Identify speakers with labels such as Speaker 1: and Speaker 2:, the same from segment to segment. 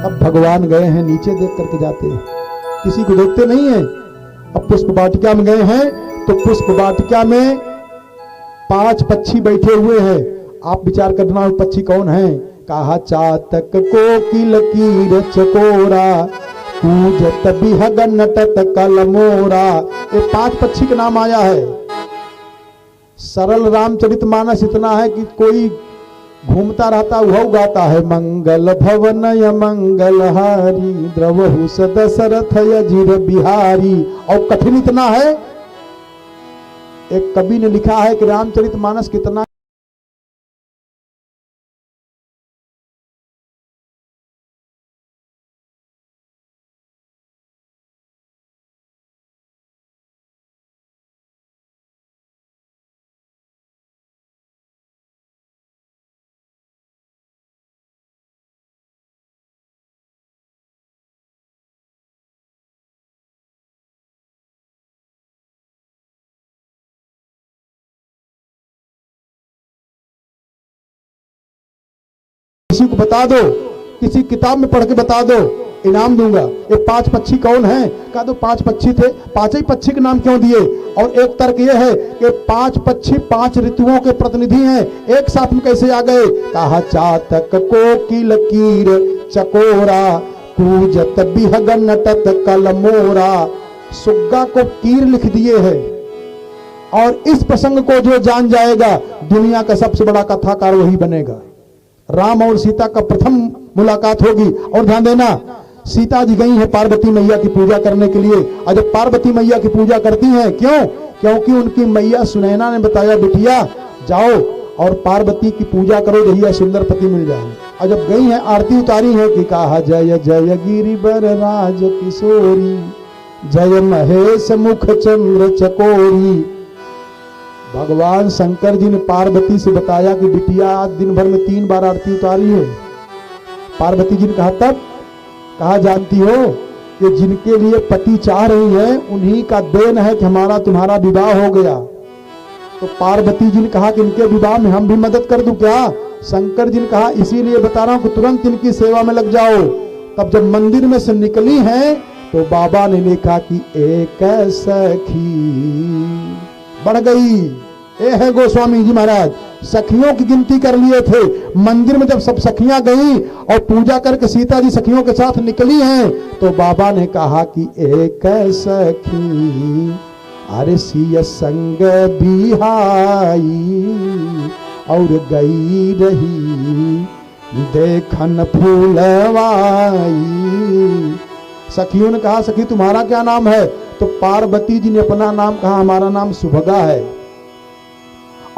Speaker 1: अब भगवान गए हैं, नीचे देख करके जाते हैं, किसी को देखते नहीं है। अब पुष्प वाटिका में गए हैं तो पुष्प वाटिका में 5 पक्षी बैठे हुए हैं। आप विचार करना वो पक्षी कौन है? कहा चातक कोकिल कीर चकोरा पूजत बिहग नटत कलमोरा। ये 5 पक्षी का नाम आया है। सरल रामचरितमानस इतना है कि कोई घूमता रहता वह गाता है, मंगल भवन य मंगल हारी द्रवहु सदशरथ यजिर बिहारी। और कठिन इतना है, एक कवि ने लिखा है कि रामचरितमानस कितना किसी को बता दो, किसी किताब में पढ़ के बता दो, इनाम दूंगा। ये 5 पक्षी कौन हैं? कहा दो 5 पक्षी थे। 5 ही पक्षी के नाम क्यों दिए? और एक तर्क यह है कि 5 पक्षी 5 ऋतुओं के प्रतिनिधि हैं, एक साथ में कैसे आ गए? कहा चातक कोकिल कीर चकोरा पूजत बिहग नटत कलमोरा। सुग्गा को कीर लिख दिए हैं। और इस प्रसंग को जो जान जाएगा दुनिया का सबसे बड़ा कथाकार वही बनेगा। राम और सीता का प्रथम मुलाकात होगी। और ध्यान देना, सीता जी गई है पार्वती मैया की पूजा करने के लिए। और जब पार्वती मैया की पूजा करती हैं, क्यों? क्योंकि उनकी मैया सुनैना ने बताया बिटिया जाओ और पार्वती की पूजा करो, भैया सुंदर पति मिल जाए। और जब गई है आरती उतारी है कि कहा जय जय गिरिवर राज किशोरी जय महेश मुख चंद्र चकोरी। भगवान शंकर जी ने पार्वती से बताया कि बिटिया आज दिन भर में 3 बार आरती उतारी है। पार्वती जी ने कहा तब? कहा जानती हो कि जिनके लिए पति चाह रही है उन्हीं का देन है कि हमारा तुम्हारा विवाह हो गया। तो पार्वती जी ने कहा कि इनके विवाह में हम भी मदद कर दूं क्या? शंकर जी ने कहा इसीलिए बता रहा हूं कि तुरंत इनकी सेवा में लग जाओ। तब जब मंदिर में से निकली हैं तो बाबा ने लिखा कि एक सखी बढ़ गई। ये है गोस्वामी जी महाराज, सखियों की गिनती कर लिए थे। मंदिर में जब सब सखियां गई और पूजा करके सीता जी सखियों के साथ निकली हैं तो बाबा ने कहा कि एक सखी अरे सिय संग बिहाई और गई रही देखन फूलवाई। सखियों ने कहा सखी तुम्हारा क्या नाम है? तो पार्वती जी ने अपना नाम कहा हमारा नाम सुभगा है।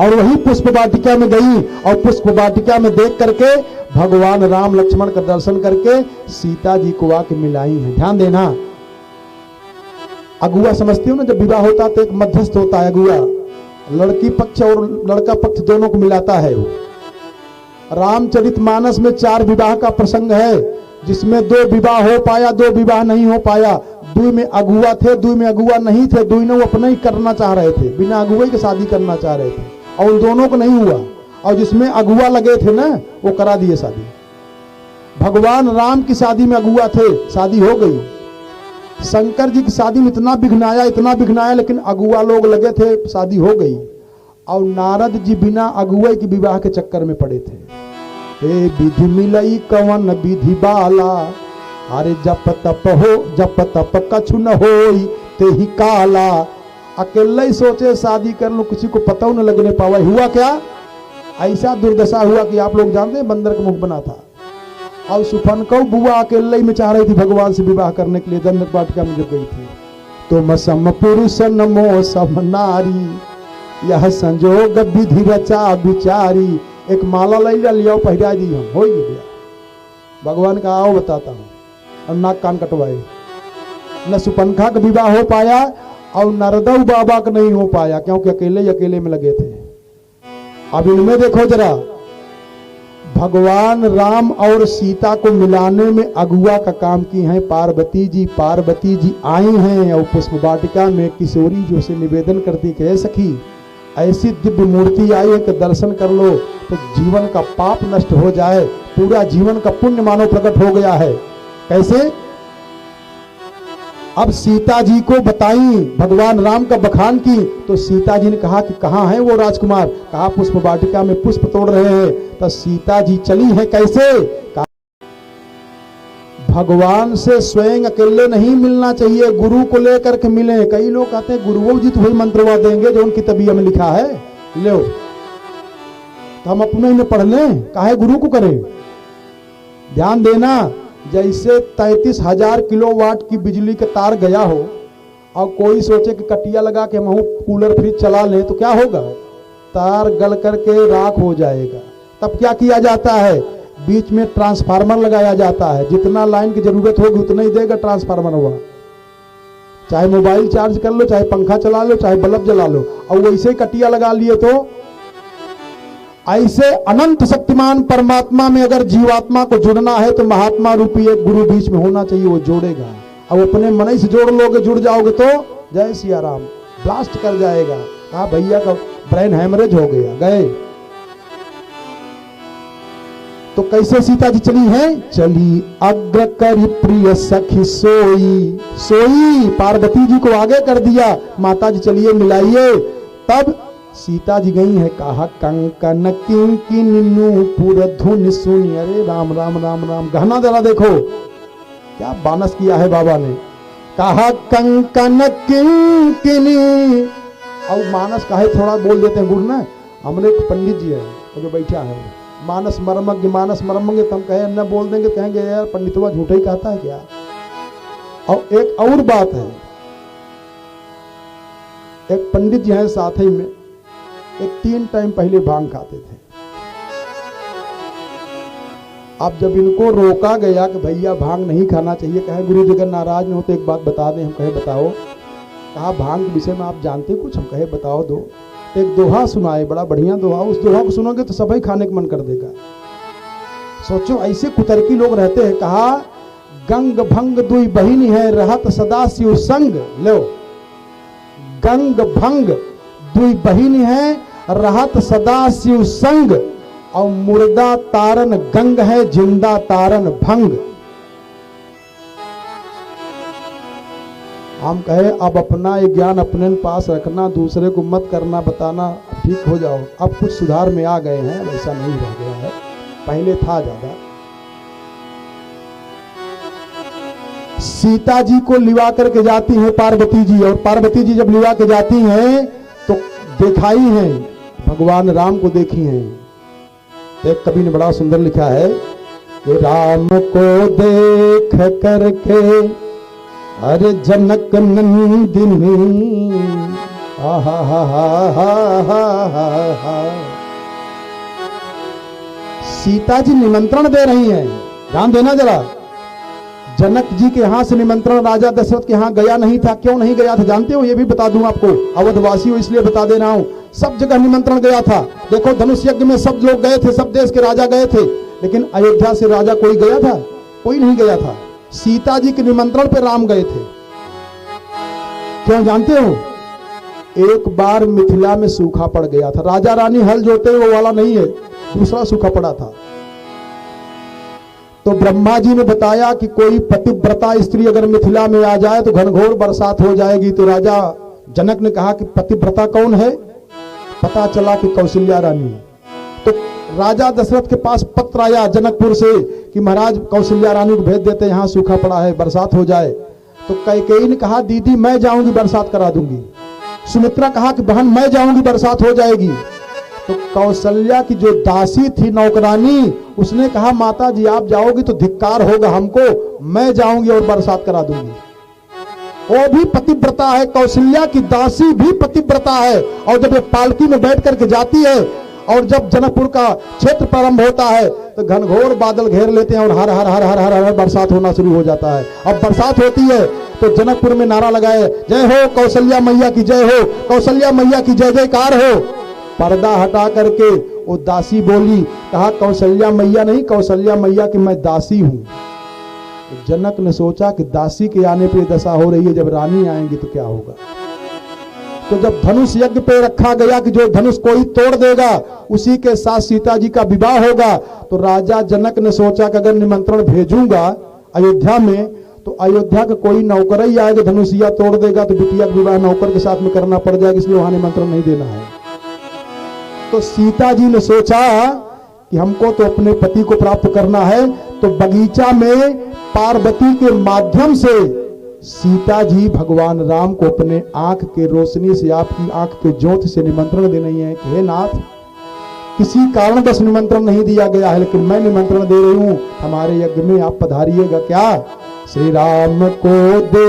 Speaker 1: और वही पुष्प वाटिका में गई और पुष्प वाटिका में देख करके भगवान राम लक्ष्मण का दर्शन करके सीता जी को आके मिलाई है। ध्यान देना, अगुआ समझते हो ना, जब विवाह होता है तो एक मध्यस्थ होता है अगुआ, लड़की पक्ष और लड़का पक्ष दोनों को मिलाता है वो। रामचरितमानस में 4 विवाह का प्रसंग है जिसमें 2 विवाह हो पाया, 2 विवाह नहीं हो पाया। 2 में अगुआ थे, 2 में अगुआ नहीं थे। दोनों अपना ही करना चाह रहे थे, बिना अगुआ की शादी करना चाह रहे थे और उन दोनों को नहीं हुआ। और जिसमें अगुआ लगे थे ना वो करा दिए शादी। भगवान राम की शादी में अगुआ थे, शादी हो गई। शंकर जी की शादी में इतना विघ्न आया लेकिन अगुआ लोग लगे थे, शादी हो गई। और नारद जी बिना अगुआ के विवाह के चक्कर में पड़े थे। हे विधि मिलई कवन विधि बाला अरे जप तप कछु न होई ते ही काला। अकेले ही सोचे शादी कर लो, किसी को पता न लगने पावा। हुआ क्या? ऐसा दुर्दशा हुआ कि आप लोग जानते हैं बंदर का मुख बना था। और सुफनकौ बुआ अकेले ही में चाह रही थी भगवान से विवाह करने के लिए। दंडक वाटिका में जब गई थी तो मसम पुरुष नमो सम नारी यह संजोग विधि रचा विचारी। एक माला ले लिया पहिरा दी हम, हो गया। भगवान का आओ बताता हूँ। और नाक कान कटवाए। न सुपनखा का विवाह हो पाया और नरदव बाबा का नहीं हो पाया क्योंकि अकेले में लगे थे। अब इनमें देखो जरा, भगवान राम और सीता को मिलाने में अगुआ का काम की है पार्वती जी। पार्वती जी आई हैं और पुष्प वाटिका में किशोरी जो से निवेदन करती कि सखी ऐसी दिव्य मूर्ति आई है कि दर्शन कर लो तो जीवन का पाप नष्ट हो जाए, पूरा जीवन का पुण्य मानो प्रकट हो गया है। कैसे? अब सीता जी को बताई, भगवान राम का बखान की, तो सीता जी ने कहा कि कहाँ है वो राजकुमार? कहा पुष्प वाटिका में पुष्प तोड़ रहे हैं। तो सीता जी चली है कैसे? कहा भगवान से स्वयं अकेले नहीं मिलना चाहिए, गुरु को लेकर के मिले। कई लोग कहते हैं गुरुओं जी तो वही मंत्रवा देंगे जो उनकी तबीयत में लिखा है, लो तो हम अपने ही में पढ़ लें, काहे गुरु को करें? ध्यान देना, जैसे 33,000 किलोवाट की बिजली के तार गया हो और कोई सोचे कि कटिया लगा के हम कूलर फ्रिज चला लें तो क्या होगा? तार गल करके राख हो जाएगा। तब क्या किया जाता है? बीच में ट्रांसफार्मर लगाया जाता है, जितना लाइन की जरूरत होगी उतना ही देगा ट्रांसफार्मर हुआ। चाहे मोबाइल चार्ज कर लो, चाहे पंखा चला लो, चाहे बल्ब जला लो, और वैसे ही कटिया लगा लिए तो ऐसे अनंत शक्तिमान परमात्मा में अगर जीवात्मा को जुड़ना है तो महात्मा रूपी एक गुरु बीच में होना चाहिए, वो जोड़ेगा। अब अपने मन ही से जोड़ लोगे, जुड़ जाओगे तो जय सिया राम, ब्लास्ट कर जाएगा। कहा भैया का ब्रेन हैमरेज हो गया, गए। तो कैसे सीता जी चली हैं? चली अग्र करी प्रिय सखी सोई, सोई पार्वती जी को आगे कर दिया, माता जी चलिए मिलाइए। तब सीता जी गई है, कहा कंकन किंकिनी पुर धुन सुनी। अरे राम राम राम राम, गहना जरा देखो क्या बानस किया है बाबा ने। कहा कंकन किंकिनी, और मानस काहे थोड़ा बोल देते हैं गुरु ना, हमने एक पंडित जी है जो बैठा है, मानस मर्मज्ञ, मानस मर्मज्ञ, तुम कहे न बोल देंगे, कहेंगे यार पंडितवा झूठा ही कहता है क्या। और एक और बात है, एक पंडित जी हैं साथ ही में, एक 3 टाइम पहले भांग खाते थे। अब जब इनको रोका गया कि भैया भांग नहीं खाना चाहिए, कहे गुरु जी अगर नाराज न हो तो एक बात बता दें। हम कहे बताओ। कहा भांग के विषय में आप जानते कुछ? हम कहे बताओ दो। एक दोहा सुनाए, बड़ा बढ़िया दोहा, उस दोहा को सुनोगे तो सभी खाने का मन कर देगा। सोचो ऐसे कुतर्की लोग रहते हैं। कहा गंग भंग दुई बहिनी है, रहत सदा शिव संग। लो, गंग भंग दुई बहिनी है, रहत सदा शिव संग, और मुर्दा तारन गंग है, जिंदा तारन भंग। हम कहे अब अपना ये ज्ञान अपने पास रखना, दूसरे को मत करना बताना, ठीक हो जाओ। अब कुछ सुधार में आ गए हैं, वैसा नहीं रह गया है, पहले था ज्यादा। सीता जी को लिवा करके जाती है पार्वती जी, और पार्वती जी जब लिवा के जाती हैं तो दिखाई हैं भगवान राम को, देखी हैं। एक कवि ने बड़ा सुंदर लिखा है कि राम को देख करके अरे जनक नंदिनी, हा हा हा हा हा। सीता जी निमंत्रण दे रही हैं, ध्यान देना जरा। जनक जी के यहाँ से निमंत्रण राजा दशरथ के यहाँ गया नहीं था। क्यों नहीं गया था जानते हो? ये भी बता दूं आपको, अवधवासी हो इसलिए बता दे रहा हूं। सब जगह निमंत्रण गया था। देखो धनुष यज्ञ में सब लोग गए थे, सब देश के राजा गए थे, लेकिन अयोध्या से राजा कोई गया था? कोई नहीं गया था। सीता जी के निमंत्रण पे राम गए थे। क्यों जानते हो? एक बार मिथिला में सूखा पड़ गया था, राजा रानी हल जोते वो वाला नहीं है, दूसरा सूखा पड़ा था। तो ब्रह्मा जी ने बताया कि कोई पतिव्रता स्त्री अगर मिथिला में आ जाए तो घनघोर बरसात हो जाएगी। तो राजा जनक ने कहा कि पतिव्रता कौन है? पता चला कि कौशल्या रानी। तो राजा दशरथ के पास पत्र आया जनकपुर से कि महाराज कौशल्या रानी को भेज देते, यहाँ सूखा पड़ा है, बरसात हो जाए। तो कैकेयी ने कहा दीदी मैं जाऊंगी, बरसात करा दूंगी। सुमित्रा कहा कि बहन मैं जाऊंगी, बरसात हो जाएगी। तो कौशल्या की जो दासी थी नौकरानी, उसने कहा माता जी आप जाओगी तो धिक्कार होगा हमको, मैं जाऊंगी और बरसात करा दूंगी। वो भी पतिव्रता है, कौशल्या की दासी भी पतिव्रता है। और जब ये पालकी में बैठ करके जाती है और जब जनकपुर का क्षेत्र प्रारंभ होता है तो घनघोर बादल घेर लेते हैं और हर हर हर हर हर हर बरसात होना शुरू हो जाता है। अब बरसात होती है तो जनकपुर में नारा लगाए, जय हो कौशल्या मैया की जय हो, कौशल्या मैया की जय जयकार हो। पर्दा हटा करके वो दासी बोली, कहा कौशल्या मैया नहीं, कौशल्या मैया की मैं दासी हूं। जनक ने सोचा कि दासी के आने पे दशा हो रही है, जब रानी आएंगी तो क्या होगा। तो जब धनुष यज्ञ पे रखा गया कि जो धनुष कोई तोड़ देगा उसी के साथ सीता जी का विवाह होगा, तो राजा जनक ने सोचा कि अगर निमंत्रण भेजूंगा अयोध्या में, तो अयोध्या का कोई नौकर ही आएगा धनुषिया तोड़ देगा तो बिटिया का विवाह नौकर के साथ में करना पड़ जाएगा, इसलिए वहां निमंत्रण नहीं देना है। तो सीता जी ने सोचा कि हमको तो अपने पति को प्राप्त करना है, तो बगीचा में पार्वती के माध्यम से सीता जी भगवान राम को अपने आंख के रोशनी से, आपकी आंख के ज्योत से निमंत्रण दे रही है कि हे नाथ, किसी कारणवश निमंत्रण नहीं दिया गया है, लेकिन मैं निमंत्रण दे रही हूं, हमारे यज्ञ में आप पधारिएगा क्या? श्री राम को दे